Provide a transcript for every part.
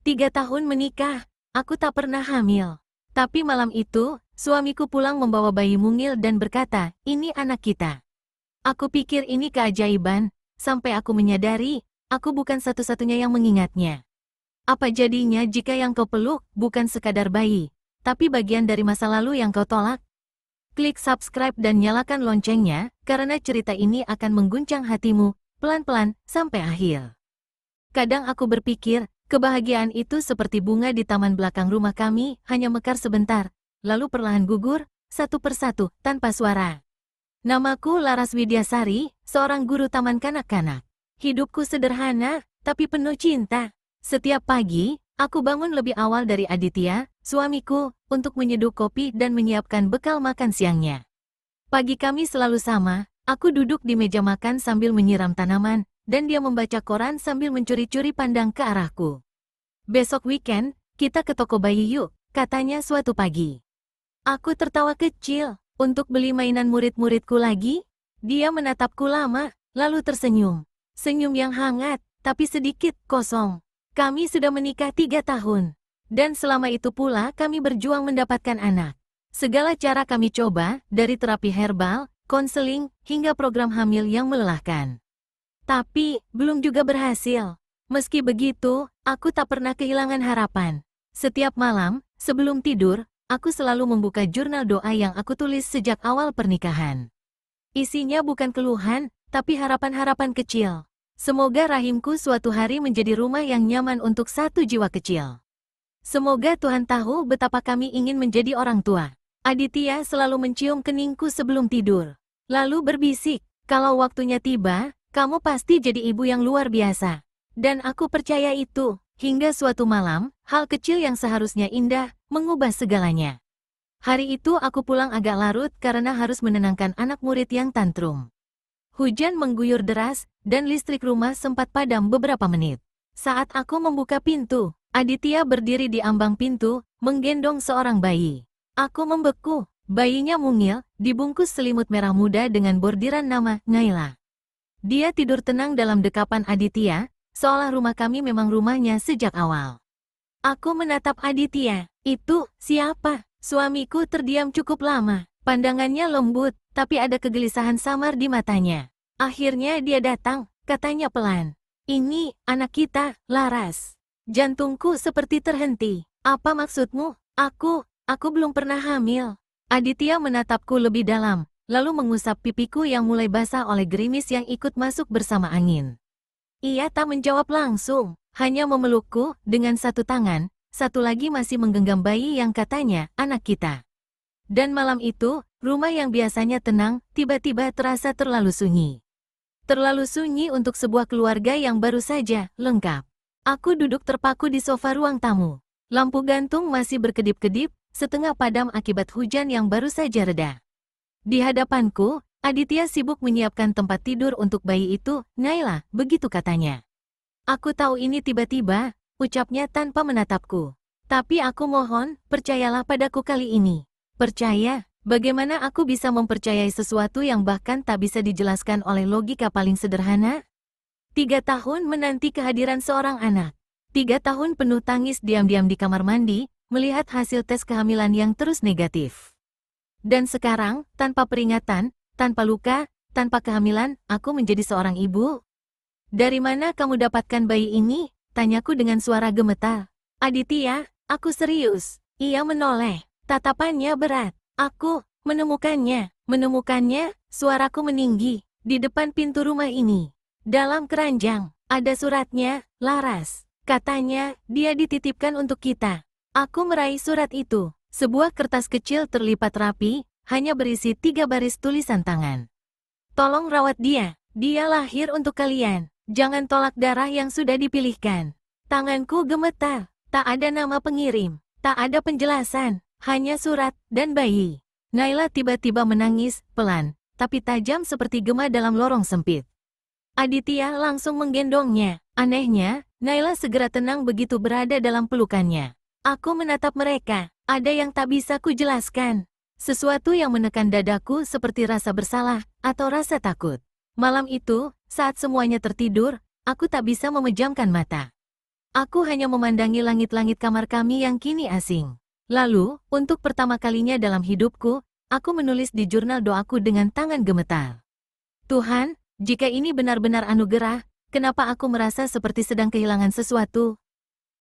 3 tahun menikah, aku tak pernah hamil. Tapi malam itu, suamiku pulang membawa bayi mungil dan berkata, ini anak kita. Aku pikir ini keajaiban, sampai aku menyadari, aku bukan satu-satunya yang mengingatnya. Apa jadinya jika yang kau peluk bukan sekadar bayi, tapi bagian dari masa lalu yang kau tolak? Klik subscribe dan nyalakan loncengnya, karena cerita ini akan mengguncang hatimu, pelan-pelan, sampai akhir. Kadang aku berpikir, kebahagiaan itu seperti bunga di taman belakang rumah kami, hanya mekar sebentar, lalu perlahan gugur, satu persatu, tanpa suara. Namaku Laras Widyasari, seorang guru taman kanak-kanak. Hidupku sederhana, tapi penuh cinta. Setiap pagi, aku bangun lebih awal dari Aditya, suamiku, untuk menyeduh kopi dan menyiapkan bekal makan siangnya. Pagi kami selalu sama, aku duduk di meja makan sambil menyiram tanaman, dan dia membaca koran sambil mencuri-curi pandang ke arahku. Besok weekend, kita ke toko bayi yuk, katanya suatu pagi. Aku tertawa kecil, untuk beli mainan murid-muridku lagi? Dia menatapku lama, lalu tersenyum. Senyum yang hangat, tapi sedikit kosong. Kami sudah menikah 3 tahun. Dan selama itu pula kami berjuang mendapatkan anak. Segala cara kami coba, dari terapi herbal, konseling, hingga program hamil yang melelahkan. Tapi, belum juga berhasil. Meski begitu, aku tak pernah kehilangan harapan. Setiap malam, sebelum tidur, aku selalu membuka jurnal doa yang aku tulis sejak awal pernikahan. Isinya bukan keluhan, tapi harapan-harapan kecil. Semoga rahimku suatu hari menjadi rumah yang nyaman untuk satu jiwa kecil. Semoga Tuhan tahu betapa kami ingin menjadi orang tua. Aditya selalu mencium keningku sebelum tidur. Lalu berbisik, kalau waktunya tiba, kamu pasti jadi ibu yang luar biasa. Dan aku percaya itu, hingga suatu malam, hal kecil yang seharusnya indah, mengubah segalanya. Hari itu aku pulang agak larut karena harus menenangkan anak murid yang tantrum. Hujan mengguyur deras, dan listrik rumah sempat padam beberapa menit. Saat aku membuka pintu, Aditya berdiri di ambang pintu, menggendong seorang bayi. Aku membeku, bayinya mungil, dibungkus selimut merah muda dengan bordiran nama, Naila. Dia tidur tenang dalam dekapan Aditya, seolah rumah kami memang rumahnya sejak awal. Aku menatap Aditya. Itu, siapa? Suamiku terdiam cukup lama. Pandangannya lembut, tapi ada kegelisahan samar di matanya. Akhirnya dia datang, katanya pelan. Ini, anak kita, Laras. Jantungku seperti terhenti. Apa maksudmu? Aku belum pernah hamil. Aditya menatapku lebih dalam, lalu mengusap pipiku yang mulai basah oleh gerimis yang ikut masuk bersama angin. Ia tak menjawab langsung, hanya memelukku dengan satu tangan, satu lagi masih menggenggam bayi yang katanya, anak kita. Dan malam itu, rumah yang biasanya tenang, tiba-tiba terasa terlalu sunyi. Terlalu sunyi untuk sebuah keluarga yang baru saja lengkap. Aku duduk terpaku di sofa ruang tamu. Lampu gantung masih berkedip-kedip, setengah padam akibat hujan yang baru saja reda. Di hadapanku, Aditya sibuk menyiapkan tempat tidur untuk bayi itu, Naila, begitu katanya. Aku tahu ini tiba-tiba, ucapnya tanpa menatapku. Tapi aku mohon, percayalah padaku kali ini. Percaya? Bagaimana aku bisa mempercayai sesuatu yang bahkan tak bisa dijelaskan oleh logika paling sederhana? 3 tahun menanti kehadiran seorang anak. 3 tahun penuh tangis diam-diam di kamar mandi, melihat hasil tes kehamilan yang terus negatif. Dan sekarang, tanpa peringatan, tanpa luka, tanpa kehamilan, aku menjadi seorang ibu. Dari mana kamu dapatkan bayi ini? Tanyaku dengan suara gemetar. Aditya, aku serius. Ia menoleh. Tatapannya berat. Aku menemukannya, suaraku meninggi, di depan pintu rumah ini. Dalam keranjang, ada suratnya, Laras. Katanya, dia dititipkan untuk kita. Aku meraih surat itu. Sebuah kertas kecil terlipat rapi, hanya berisi 3 baris tulisan tangan. Tolong rawat dia. Dia lahir untuk kalian. Jangan tolak darah yang sudah dipilihkan. Tanganku gemetar. Tak ada nama pengirim. Tak ada penjelasan. Hanya surat dan bayi. Naila tiba-tiba menangis, pelan, tapi tajam seperti gema dalam lorong sempit. Aditya langsung menggendongnya. Anehnya, Naila segera tenang begitu berada dalam pelukannya. Aku menatap mereka. Ada yang tak bisa kujelaskan. Sesuatu yang menekan dadaku seperti rasa bersalah atau rasa takut. Malam itu, saat semuanya tertidur, aku tak bisa memejamkan mata. Aku hanya memandangi langit-langit kamar kami yang kini asing. Lalu, untuk pertama kalinya dalam hidupku, aku menulis di jurnal doaku dengan tangan gemetar. Tuhan, jika ini benar-benar anugerah, kenapa aku merasa seperti sedang kehilangan sesuatu?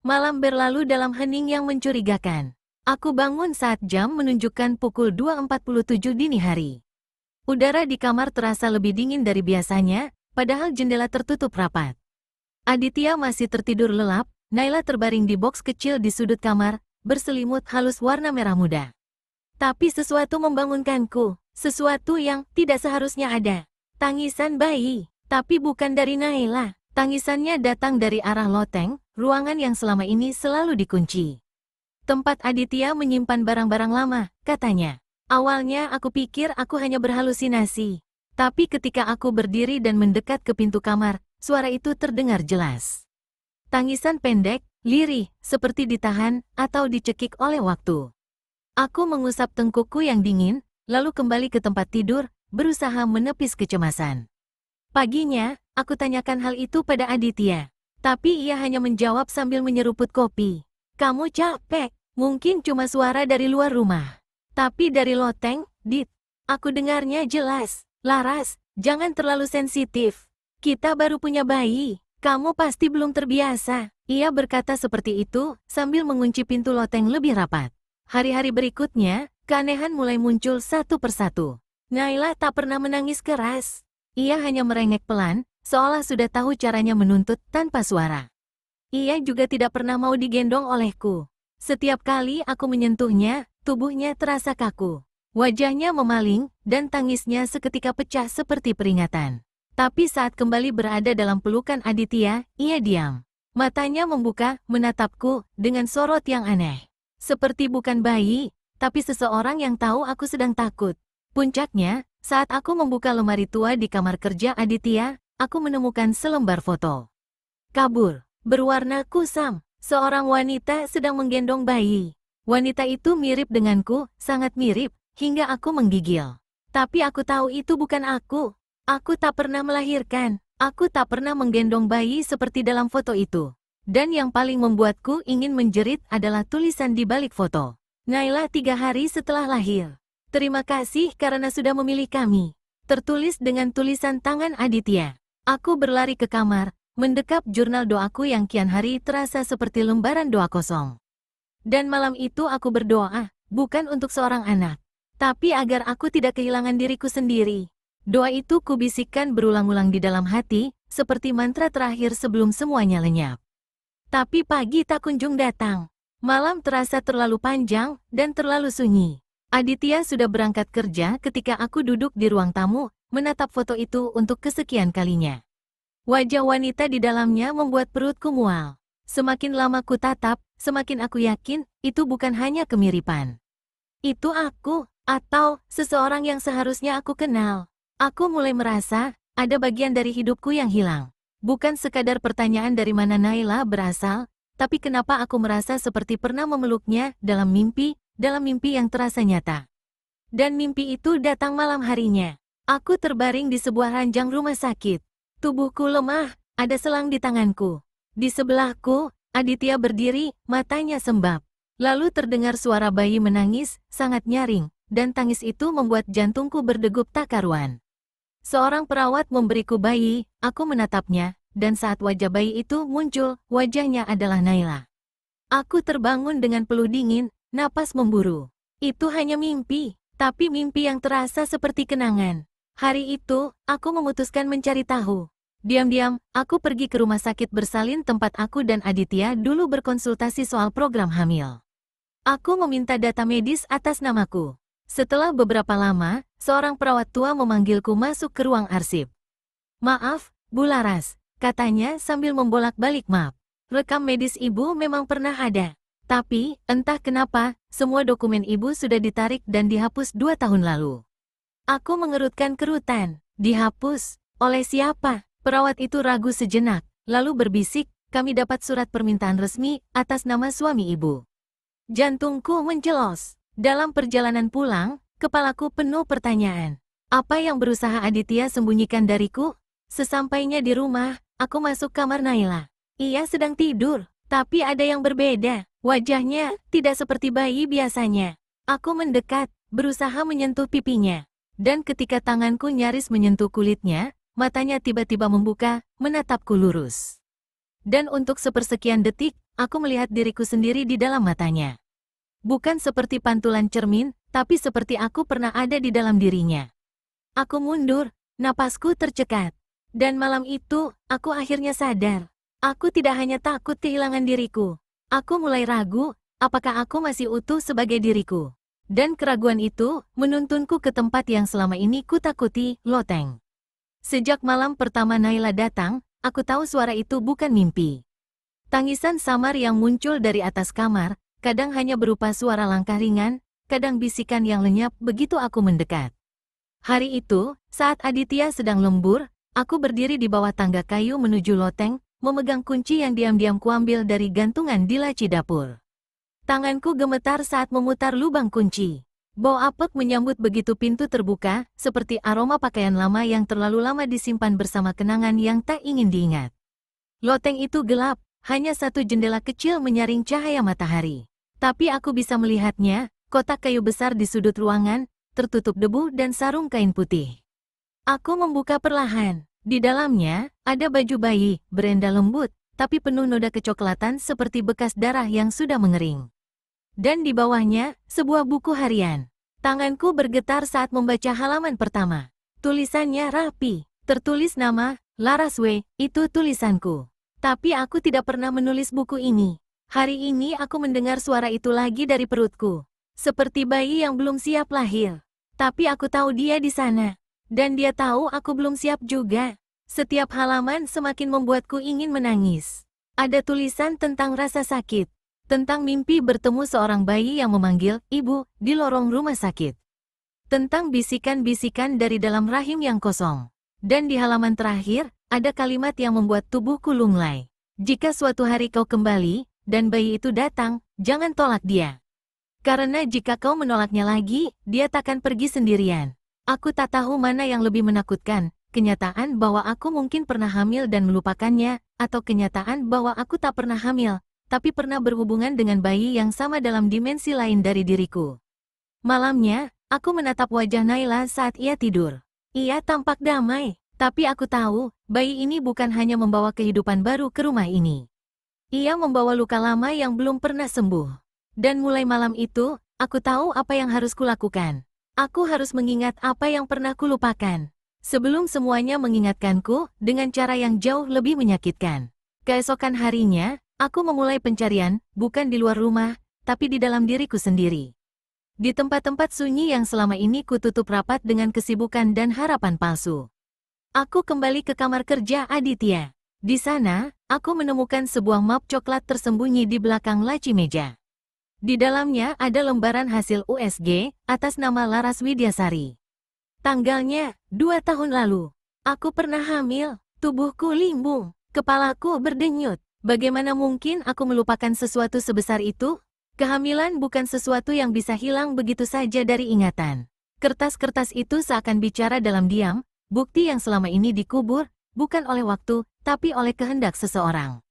Malam berlalu dalam hening yang mencurigakan. Aku bangun saat jam menunjukkan pukul 2.47 dini hari. Udara di kamar terasa lebih dingin dari biasanya, padahal jendela tertutup rapat. Aditya masih tertidur lelap, Naila terbaring di boks kecil di sudut kamar, berselimut halus warna merah muda. Tapi sesuatu membangunkanku, sesuatu yang tidak seharusnya ada. Tangisan bayi, tapi bukan dari Naila. Tangisannya datang dari arah loteng, ruangan yang selama ini selalu dikunci. Tempat Aditya menyimpan barang-barang lama, katanya. Awalnya aku pikir aku hanya berhalusinasi. Tapi ketika aku berdiri dan mendekat ke pintu kamar, suara itu terdengar jelas. Tangisan pendek, lirih, seperti ditahan atau dicekik oleh waktu. Aku mengusap tengkukku yang dingin, lalu kembali ke tempat tidur, berusaha menepis kecemasan. Paginya, aku tanyakan hal itu pada Aditya. Tapi ia hanya menjawab sambil menyeruput kopi. Kamu capek, mungkin cuma suara dari luar rumah. Tapi dari loteng, Dit. Aku dengarnya jelas. Laras, jangan terlalu sensitif. Kita baru punya bayi. Kamu pasti belum terbiasa. Ia berkata seperti itu, sambil mengunci pintu loteng lebih rapat. Hari-hari berikutnya, keanehan mulai muncul satu persatu. Naila tak pernah menangis keras. Ia hanya merengek pelan, seolah sudah tahu caranya menuntut tanpa suara. Ia juga tidak pernah mau digendong olehku. Setiap kali aku menyentuhnya, tubuhnya terasa kaku. Wajahnya memaling, dan tangisnya seketika pecah seperti peringatan. Tapi saat kembali berada dalam pelukan Aditya, ia diam. Matanya membuka, menatapku, dengan sorot yang aneh. Seperti bukan bayi, tapi seseorang yang tahu aku sedang takut. Puncaknya, saat aku membuka lemari tua di kamar kerja Aditya, aku menemukan selembar foto. Kabur, berwarna kusam, seorang wanita sedang menggendong bayi. Wanita itu mirip denganku, sangat mirip, hingga aku menggigil. Tapi aku tahu itu bukan aku. Aku tak pernah melahirkan. Aku tak pernah menggendong bayi seperti dalam foto itu. Dan yang paling membuatku ingin menjerit adalah tulisan di balik foto. Naila 3 hari setelah lahir. Terima kasih karena sudah memilih kami. Tertulis dengan tulisan tangan Aditya. Aku berlari ke kamar, mendekap jurnal doaku yang kian hari terasa seperti lembaran doa kosong. Dan malam itu aku berdoa, bukan untuk seorang anak, tapi agar aku tidak kehilangan diriku sendiri. Doa itu kubisikkan berulang-ulang di dalam hati, seperti mantra terakhir sebelum semuanya lenyap. Tapi pagi tak kunjung datang. Malam terasa terlalu panjang, dan terlalu sunyi. Aditya sudah berangkat kerja ketika aku duduk di ruang tamu, menatap foto itu untuk kesekian kalinya. Wajah wanita di dalamnya membuat perutku mual. Semakin lama ku tatap, semakin aku yakin, itu bukan hanya kemiripan. Itu aku, atau seseorang yang seharusnya aku kenal. Aku mulai merasa, ada bagian dari hidupku yang hilang. Bukan sekadar pertanyaan dari mana Naila berasal, tapi kenapa aku merasa seperti pernah memeluknya dalam mimpi yang terasa nyata. Dan mimpi itu datang malam harinya. Aku terbaring di sebuah ranjang rumah sakit. Tubuhku lemah, ada selang di tanganku. Di sebelahku, Aditya berdiri, matanya sembab. Lalu terdengar suara bayi menangis, sangat nyaring, dan tangis itu membuat jantungku berdegup tak karuan. Seorang perawat memberiku bayi, aku menatapnya, dan saat wajah bayi itu muncul, wajahnya adalah Naila. Aku terbangun dengan peluh dingin, napas memburu. Itu hanya mimpi, tapi mimpi yang terasa seperti kenangan. Hari itu, aku memutuskan mencari tahu. Diam-diam, aku pergi ke rumah sakit bersalin tempat aku dan Aditya dulu berkonsultasi soal program hamil. Aku meminta data medis atas namaku. Setelah beberapa lama, seorang perawat tua memanggilku masuk ke ruang arsip. Maaf, Bu Laras, katanya sambil membolak-balik map. Rekam medis ibu memang pernah ada. Tapi, entah kenapa, semua dokumen ibu sudah ditarik dan dihapus 2 tahun lalu. Aku mengerutkan kerutan. Dihapus? Oleh siapa? Perawat itu ragu sejenak, lalu berbisik, kami dapat surat permintaan resmi atas nama suami ibu. Jantungku mencelos. Dalam perjalanan pulang, kepalaku penuh pertanyaan. Apa yang berusaha Aditya sembunyikan dariku? Sesampainya di rumah, aku masuk kamar Naila. Ia sedang tidur, Tapi ada yang berbeda. Wajahnya tidak seperti bayi biasanya. Aku mendekat, berusaha menyentuh pipinya. Dan ketika tanganku nyaris menyentuh kulitnya, matanya tiba-tiba membuka, menatapku lurus. Dan untuk sepersekian detik, aku melihat diriku sendiri di dalam matanya. Bukan seperti pantulan cermin, tapi seperti aku pernah ada di dalam dirinya. Aku mundur, napasku tercekat. Dan malam itu, aku akhirnya sadar. Aku tidak hanya takut kehilangan diriku. Aku mulai ragu, apakah aku masih utuh sebagai diriku. Dan keraguan itu menuntunku ke tempat yang selama ini kutakuti, loteng. Sejak malam pertama Naila datang, aku tahu suara itu bukan mimpi. Tangisan samar yang muncul dari atas kamar, kadang hanya berupa suara langkah ringan, kadang bisikan yang lenyap begitu aku mendekat. Hari itu, saat Aditya sedang lembur, aku berdiri di bawah tangga kayu menuju loteng, memegang kunci yang diam-diam kuambil dari gantungan di laci dapur. Tanganku gemetar saat memutar lubang kunci. Bau apek menyambut begitu pintu terbuka, seperti aroma pakaian lama yang terlalu lama disimpan bersama kenangan yang tak ingin diingat. Loteng itu gelap, hanya satu jendela kecil menyaring cahaya matahari. Tapi aku bisa melihatnya, kotak kayu besar di sudut ruangan, tertutup debu dan sarung kain putih. Aku membuka perlahan. Di dalamnya, ada baju bayi, berenda lembut, tapi penuh noda kecoklatan seperti bekas darah yang sudah mengering. Dan di bawahnya, sebuah buku harian. Tanganku bergetar saat membaca halaman pertama. Tulisannya rapi, tertulis nama, Laras W, itu tulisanku. Tapi aku tidak pernah menulis buku ini. Hari ini aku mendengar suara itu lagi dari perutku. Seperti bayi yang belum siap lahir. Tapi aku tahu dia di sana. Dan dia tahu aku belum siap juga. Setiap halaman semakin membuatku ingin menangis. Ada tulisan tentang rasa sakit. Tentang mimpi bertemu seorang bayi yang memanggil, "Ibu," di lorong rumah sakit. Tentang bisikan-bisikan dari dalam rahim yang kosong. Dan di halaman terakhir, ada kalimat yang membuat tubuhku lunglai. Jika suatu hari kau kembali, dan bayi itu datang, jangan tolak dia. Karena jika kau menolaknya lagi, dia takkan pergi sendirian. Aku tak tahu mana yang lebih menakutkan, kenyataan bahwa aku mungkin pernah hamil dan melupakannya, atau kenyataan bahwa aku tak pernah hamil, tapi pernah berhubungan dengan bayi yang sama dalam dimensi lain dari diriku. Malamnya, aku menatap wajah Naila saat ia tidur. Ia tampak damai, tapi aku tahu, bayi ini bukan hanya membawa kehidupan baru ke rumah ini. Ia membawa luka lama yang belum pernah sembuh. Dan mulai malam itu, aku tahu apa yang harus kulakukan. Aku harus mengingat apa yang pernah kulupakan. Sebelum semuanya mengingatkanku, dengan cara yang jauh lebih menyakitkan. Keesokan harinya, aku memulai pencarian, bukan di luar rumah, tapi di dalam diriku sendiri. Di tempat-tempat sunyi yang selama ini kututup rapat dengan kesibukan dan harapan palsu. Aku kembali ke kamar kerja Aditya. Di sana, aku menemukan sebuah map coklat tersembunyi di belakang laci meja. Di dalamnya ada lembaran hasil USG atas nama Laras Widyasari. Tanggalnya, 2 tahun lalu. Aku pernah hamil, tubuhku limbung, kepalaku berdenyut. Bagaimana mungkin aku melupakan sesuatu sebesar itu? Kehamilan bukan sesuatu yang bisa hilang begitu saja dari ingatan. Kertas-kertas itu seakan bicara dalam diam, bukti yang selama ini dikubur, bukan oleh waktu, tapi oleh kehendak seseorang.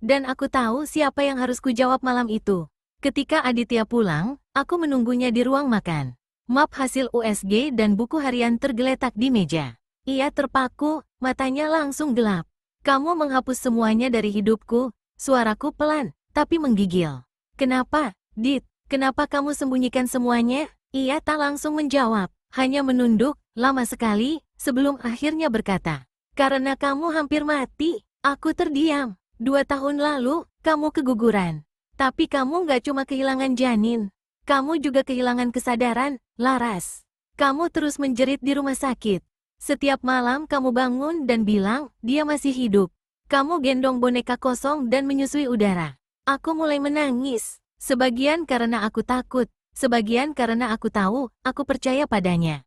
Dan aku tahu siapa yang harus kujawab malam itu. Ketika Aditya pulang, aku menunggunya di ruang makan. Map hasil USG dan buku harian tergeletak di meja. Ia terpaku, matanya langsung gelap. "Kamu menghapus semuanya dari hidupku," suaraku pelan, tapi menggigil. "Kenapa, Dit? Kenapa kamu sembunyikan semuanya?" Ia tak langsung menjawab, hanya menunduk, lama sekali, sebelum akhirnya berkata, "Karena kamu hampir mati." Aku terdiam. 2 tahun lalu, kamu keguguran. Tapi kamu gak cuma kehilangan janin. Kamu juga kehilangan kesadaran, Laras. Kamu terus menjerit di rumah sakit. Setiap malam kamu bangun dan bilang, dia masih hidup. Kamu gendong boneka kosong dan menyusui udara. Aku mulai menangis. Sebagian karena aku takut, sebagian karena aku tahu, aku percaya padanya.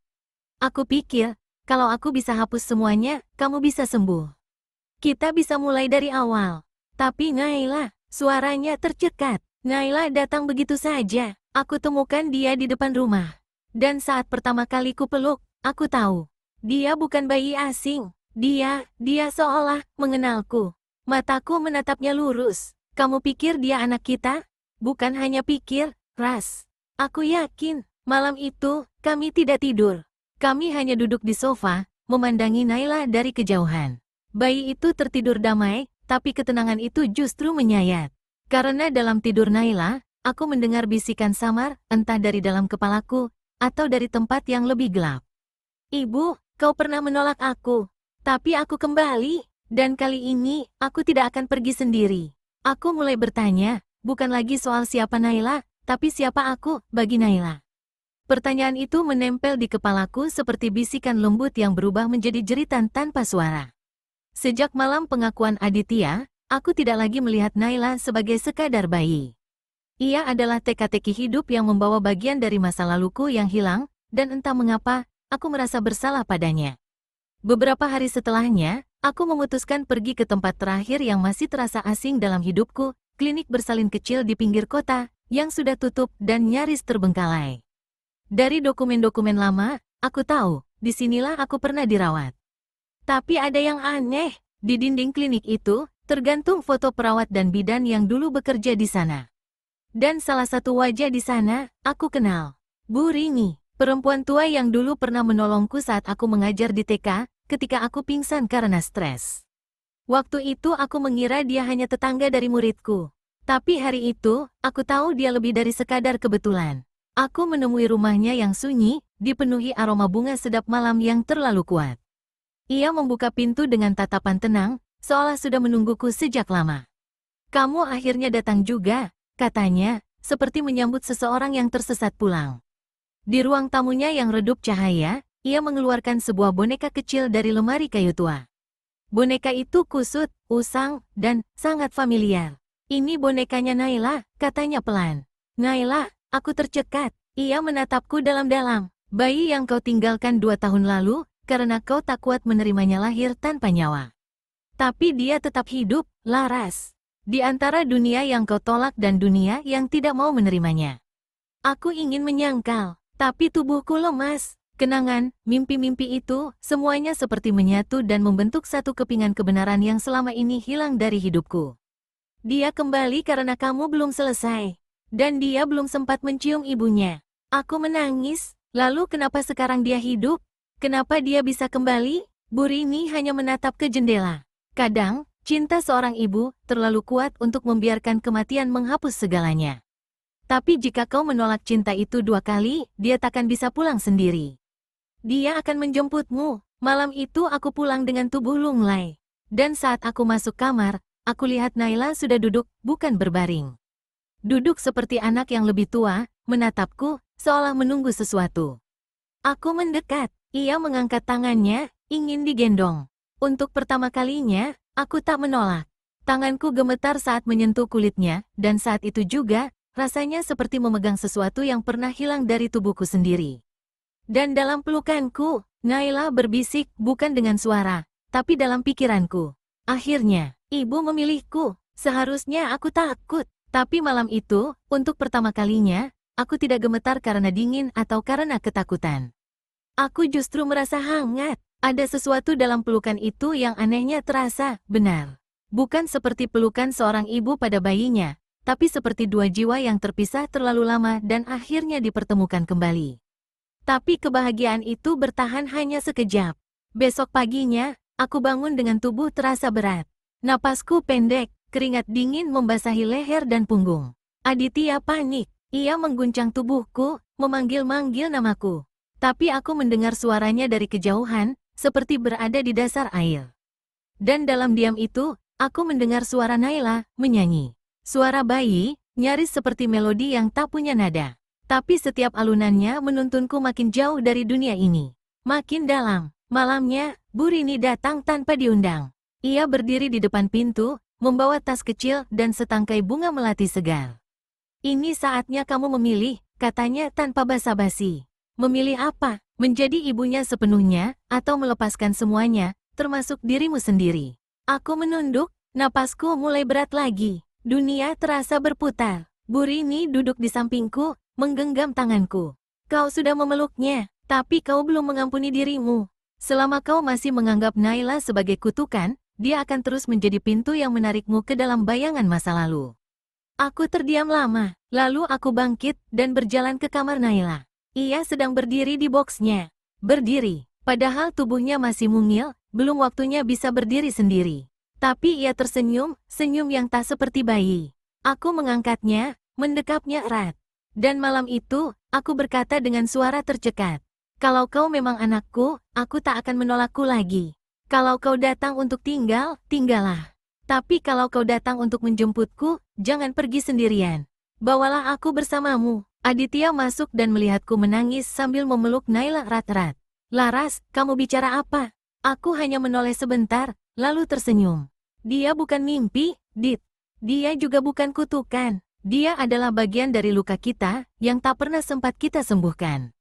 Aku pikir, kalau aku bisa hapus semuanya, kamu bisa sembuh. Kita bisa mulai dari awal. Tapi Naila, suaranya tercekat. Naila datang begitu saja. Aku temukan dia di depan rumah. Dan saat pertama kali kupeluk, aku tahu. Dia bukan bayi asing. Dia seolah mengenalku. Mataku menatapnya lurus. Kamu pikir dia anak kita? Bukan hanya pikir, Ras. Aku yakin, malam itu, kami tidak tidur. Kami hanya duduk di sofa, memandangi Naila dari kejauhan. Bayi itu tertidur damai, tapi ketenangan itu justru menyayat. Karena dalam tidur Naila, aku mendengar bisikan samar, entah dari dalam kepalaku, atau dari tempat yang lebih gelap. Ibu, kau pernah menolak aku. Tapi aku kembali, dan kali ini, aku tidak akan pergi sendiri. Aku mulai bertanya, bukan lagi soal siapa Naila, tapi siapa aku bagi Naila. Pertanyaan itu menempel di kepalaku seperti bisikan lembut yang berubah menjadi jeritan tanpa suara. Sejak malam pengakuan Aditya, aku tidak lagi melihat Naila sebagai sekadar bayi. Ia adalah teka-teki hidup yang membawa bagian dari masa laluku yang hilang, dan entah mengapa, aku merasa bersalah padanya. Beberapa hari setelahnya, aku memutuskan pergi ke tempat terakhir yang masih terasa asing dalam hidupku, klinik bersalin kecil di pinggir kota, yang sudah tutup dan nyaris terbengkalai. Dari dokumen-dokumen lama, aku tahu, disinilah aku pernah dirawat. Tapi ada yang aneh, di dinding klinik itu, tergantung foto perawat dan bidan yang dulu bekerja di sana. Dan salah satu wajah di sana, aku kenal. Bu Rini, perempuan tua yang dulu pernah menolongku saat aku mengajar di TK, ketika aku pingsan karena stres. Waktu itu aku mengira dia hanya tetangga dari muridku. Tapi hari itu, aku tahu dia lebih dari sekadar kebetulan. Aku menemui rumahnya yang sunyi, dipenuhi aroma bunga sedap malam yang terlalu kuat. Ia membuka pintu dengan tatapan tenang, seolah sudah menungguku sejak lama. Kamu akhirnya datang juga, katanya, seperti menyambut seseorang yang tersesat pulang. Di ruang tamunya yang redup cahaya, ia mengeluarkan sebuah boneka kecil dari lemari kayu tua. Boneka itu kusut, usang, dan sangat familiar. Ini bonekanya Naila, katanya pelan. Naila, aku tercekat. Ia menatapku dalam-dalam. Bayi yang kau tinggalkan 2 tahun lalu, karena kau tak kuat menerimanya lahir tanpa nyawa. Tapi dia tetap hidup, Laras. Di antara dunia yang kau tolak dan dunia yang tidak mau menerimanya. Aku ingin menyangkal, tapi tubuhku lemas. Kenangan, mimpi-mimpi itu, semuanya seperti menyatu dan membentuk satu kepingan kebenaran yang selama ini hilang dari hidupku. Dia kembali karena kamu belum selesai. Dan dia belum sempat mencium ibunya. Aku menangis, lalu kenapa sekarang dia hidup? Kenapa dia bisa kembali? Bu Rini hanya menatap ke jendela. Kadang, cinta seorang ibu terlalu kuat untuk membiarkan kematian menghapus segalanya. Tapi jika kau menolak cinta itu 2 kali, dia takkan bisa pulang sendiri. Dia akan menjemputmu. Malam itu aku pulang dengan tubuh lunglai. Dan saat aku masuk kamar, aku lihat Naila sudah duduk, bukan berbaring. Duduk seperti anak yang lebih tua, menatapku, seolah menunggu sesuatu. Aku mendekat, ia mengangkat tangannya, ingin digendong. Untuk pertama kalinya, aku tak menolak. Tanganku gemetar saat menyentuh kulitnya, dan saat itu juga, rasanya seperti memegang sesuatu yang pernah hilang dari tubuhku sendiri. Dan dalam pelukanku, Naila berbisik bukan dengan suara, tapi dalam pikiranku. Akhirnya, ibu memilihku, seharusnya aku takut. Tapi malam itu, untuk pertama kalinya, aku tidak gemetar karena dingin atau karena ketakutan. Aku justru merasa hangat. Ada sesuatu dalam pelukan itu yang anehnya terasa benar. Bukan seperti pelukan seorang ibu pada bayinya, tapi seperti 2 jiwa yang terpisah terlalu lama dan akhirnya dipertemukan kembali. Tapi kebahagiaan itu bertahan hanya sekejap. Besok paginya, aku bangun dengan tubuh terasa berat. Napasku pendek. Keringat dingin membasahi leher dan punggung. Aditya panik. Ia mengguncang tubuhku, memanggil-manggil namaku. Tapi aku mendengar suaranya dari kejauhan, seperti berada di dasar air. Dan dalam diam itu, aku mendengar suara Naila menyanyi. Suara bayi, nyaris seperti melodi yang tak punya nada. Tapi setiap alunannya menuntunku makin jauh dari dunia ini. Makin dalam. Malamnya, Bu Rini datang tanpa diundang. Ia berdiri di depan pintu, membawa tas kecil dan setangkai bunga melati segar. Ini saatnya kamu memilih, katanya tanpa basa-basi. Memilih apa? Menjadi ibunya sepenuhnya, atau melepaskan semuanya, termasuk dirimu sendiri. Aku menunduk, napasku mulai berat lagi. Dunia terasa berputar. Bu Rini duduk di sampingku, menggenggam tanganku. Kau sudah memeluknya, tapi kau belum mengampuni dirimu. Selama kau masih menganggap Naila sebagai kutukan, dia akan terus menjadi pintu yang menarikmu ke dalam bayangan masa lalu. Aku terdiam lama, lalu aku bangkit dan berjalan ke kamar Naila. Ia sedang berdiri di boksnya. Berdiri, padahal tubuhnya masih mungil, belum waktunya bisa berdiri sendiri. Tapi ia tersenyum, senyum yang tak seperti bayi. Aku mengangkatnya, mendekapnya erat. Dan malam itu, aku berkata dengan suara tercekat. Kalau kau memang anakku, aku tak akan menolakku lagi. Kalau kau datang untuk tinggal, tinggallah. Tapi kalau kau datang untuk menjemputku, jangan pergi sendirian. Bawalah aku bersamamu. Aditya masuk dan melihatku menangis sambil memeluk Naila erat-erat. Laras, kamu bicara apa? Aku hanya menoleh sebentar, lalu tersenyum. Dia bukan mimpi, Dit. Dia juga bukan kutukan. Dia adalah bagian dari luka kita, yang tak pernah sempat kita sembuhkan.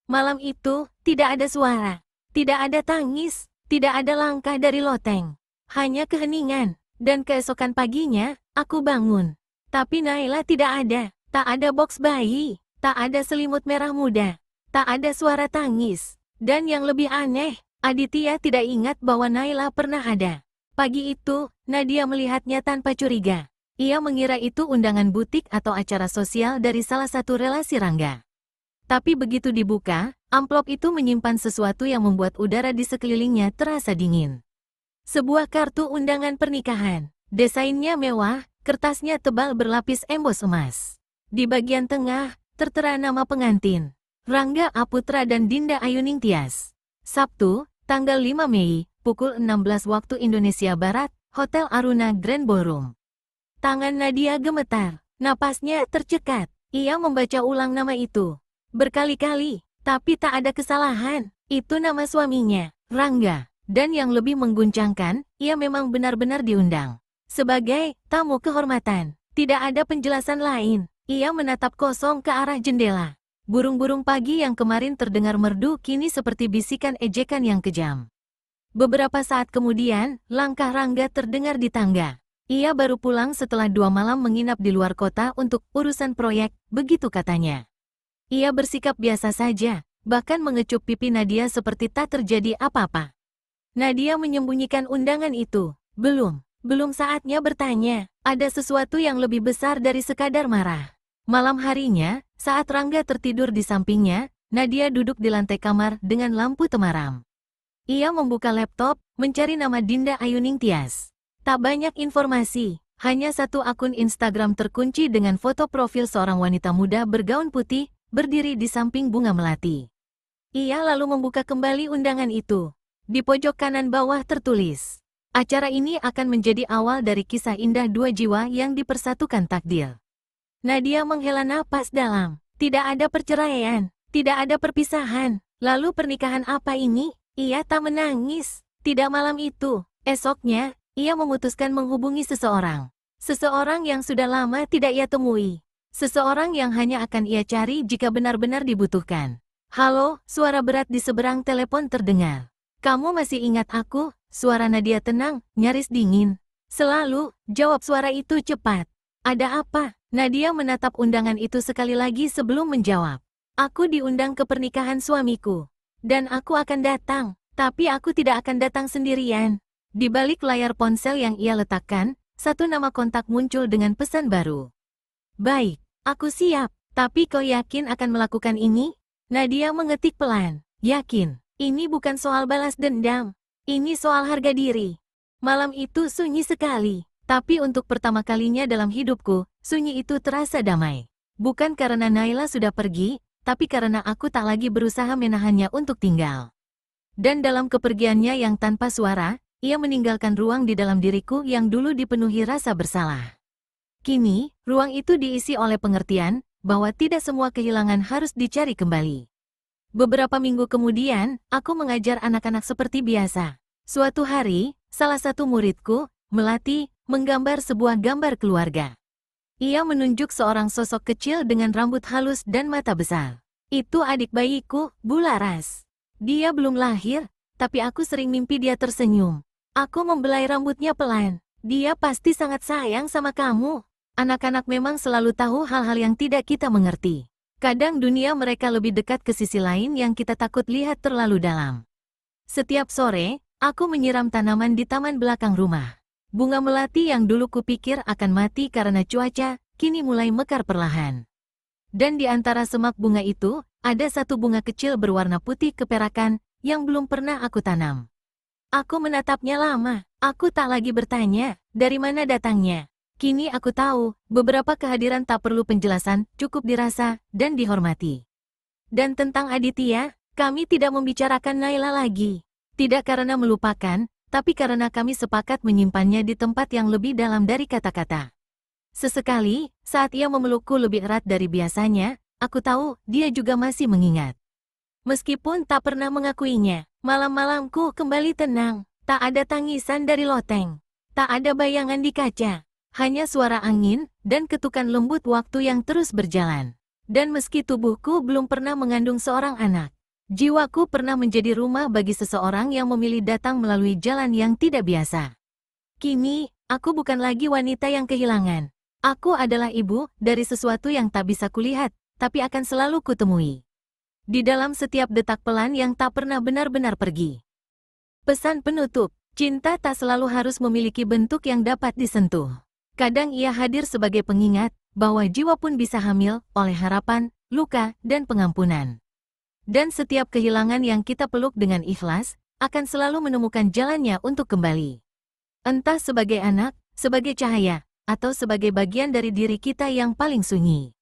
Malam itu, tidak ada suara. Tidak ada tangis. Tidak ada langkah dari loteng. Hanya keheningan. Dan keesokan paginya, aku bangun. Tapi Naila tidak ada. Tak ada boks bayi. Tak ada selimut merah muda. Tak ada suara tangis. Dan yang lebih aneh, Aditya tidak ingat bahwa Naila pernah ada. Pagi itu, Nadia melihatnya tanpa curiga. Ia mengira itu undangan butik atau acara sosial dari salah satu relasi Rangga. Tapi begitu dibuka, amplop itu menyimpan sesuatu yang membuat udara di sekelilingnya terasa dingin. Sebuah kartu undangan pernikahan. Desainnya mewah, kertasnya tebal berlapis embos emas. Di bagian tengah, tertera nama pengantin. Rangga Aputra dan Dinda Ayuning Tias. Sabtu, tanggal 5 Mei, pukul 16 waktu Indonesia Barat, Hotel Aruna Grand Ballroom. Tangan Nadia gemetar, napasnya tercekat. Ia membaca ulang nama itu. Berkali-kali, tapi tak ada kesalahan. Itu nama suaminya, Rangga. Dan yang lebih mengguncangkan, ia memang benar-benar diundang. Sebagai tamu kehormatan, tidak ada penjelasan lain. Ia menatap kosong ke arah jendela. Burung-burung pagi yang kemarin terdengar merdu kini seperti bisikan ejekan yang kejam. Beberapa saat kemudian, langkah Rangga terdengar di tangga. Ia baru pulang setelah 2 malam menginap di luar kota untuk urusan proyek, begitu katanya. Ia bersikap biasa saja, bahkan mengecup pipi Nadia seperti tak terjadi apa-apa. Nadia menyembunyikan undangan itu. Belum saatnya bertanya. Ada sesuatu yang lebih besar dari sekadar marah. Malam harinya, saat Rangga tertidur di sampingnya, Nadia duduk di lantai kamar dengan lampu temaram. Ia membuka laptop, mencari nama Dinda Ayuning Tias. Tak banyak informasi, hanya satu akun Instagram terkunci dengan foto profil seorang wanita muda bergaun putih, berdiri di samping bunga melati. Ia lalu membuka kembali undangan itu. Di pojok kanan bawah tertulis, acara ini akan menjadi awal dari kisah indah 2 jiwa yang dipersatukan takdir. Nadia menghela napas dalam. Tidak ada perceraian, tidak ada perpisahan. Lalu pernikahan apa ini? Ia tak menangis. Tidak malam itu. Esoknya, ia memutuskan menghubungi seseorang. Seseorang yang sudah lama tidak ia temui. Seseorang yang hanya akan ia cari jika benar-benar dibutuhkan. Halo, suara berat di seberang telepon terdengar. Kamu masih ingat aku? Suara Nadia tenang, nyaris dingin. Selalu, jawab suara itu cepat. Ada apa? Nadia menatap undangan itu sekali lagi sebelum menjawab. Aku diundang ke pernikahan suamiku. Dan aku akan datang, tapi aku tidak akan datang sendirian. Di balik layar ponsel yang ia letakkan, satu nama kontak muncul dengan pesan baru. Baik, aku siap, tapi kau yakin akan melakukan ini? Nadia mengetik pelan. Yakin, ini bukan soal balas dendam. Ini soal harga diri. Malam itu sunyi sekali, tapi untuk pertama kalinya dalam hidupku, sunyi itu terasa damai. Bukan karena Naila sudah pergi, tapi karena aku tak lagi berusaha menahannya untuk tinggal. Dan dalam kepergiannya yang tanpa suara, ia meninggalkan ruang di dalam diriku yang dulu dipenuhi rasa bersalah. Kini, ruang itu diisi oleh pengertian bahwa tidak semua kehilangan harus dicari kembali. Beberapa minggu kemudian, aku mengajar anak-anak seperti biasa. Suatu hari, salah satu muridku, Melati, menggambar sebuah gambar keluarga. Ia menunjuk seorang sosok kecil dengan rambut halus dan mata besar. Itu adik bayiku, Bu Laras. Dia belum lahir, tapi aku sering mimpi dia tersenyum. Aku membelai rambutnya pelan. Dia pasti sangat sayang sama kamu. Anak-anak memang selalu tahu hal-hal yang tidak kita mengerti. Kadang dunia mereka lebih dekat ke sisi lain yang kita takut lihat terlalu dalam. Setiap sore, Aku menyiram tanaman di taman belakang rumah. Bunga melati yang dulu kupikir akan mati karena cuaca, kini mulai mekar perlahan. Dan di antara semak bunga itu, ada satu bunga kecil berwarna putih keperakan yang belum pernah aku tanam. Aku menatapnya lama. Aku tak lagi bertanya, dari mana datangnya. Kini aku tahu, beberapa kehadiran tak perlu penjelasan, cukup dirasa dan dihormati. Dan tentang Aditya, kami tidak membicarakan Naila lagi. Tidak karena melupakan, tapi karena kami sepakat menyimpannya di tempat yang lebih dalam dari kata-kata. Sesekali, saat ia memelukku lebih erat dari biasanya, aku tahu dia juga masih mengingat. Meskipun tak pernah mengakuinya, malam-malamku kembali tenang. Tak ada tangisan dari loteng. Tak ada bayangan di kaca. Hanya suara angin dan ketukan lembut waktu yang terus berjalan. Dan meski tubuhku belum pernah mengandung seorang anak, jiwaku pernah menjadi rumah bagi seseorang yang memilih datang melalui jalan yang tidak biasa. Kini, aku bukan lagi wanita yang kehilangan. Aku adalah ibu dari sesuatu yang tak bisa kulihat, tapi akan selalu kutemui. Di dalam setiap detak pelan yang tak pernah benar-benar pergi. Pesan penutup, cinta tak selalu harus memiliki bentuk yang dapat disentuh. Kadang ia hadir sebagai pengingat bahwa jiwa pun bisa hamil oleh harapan, luka, dan pengampunan. Dan setiap kehilangan yang kita peluk dengan ikhlas, akan selalu menemukan jalannya untuk kembali. Entah sebagai anak, sebagai cahaya, atau sebagai bagian dari diri kita yang paling sunyi.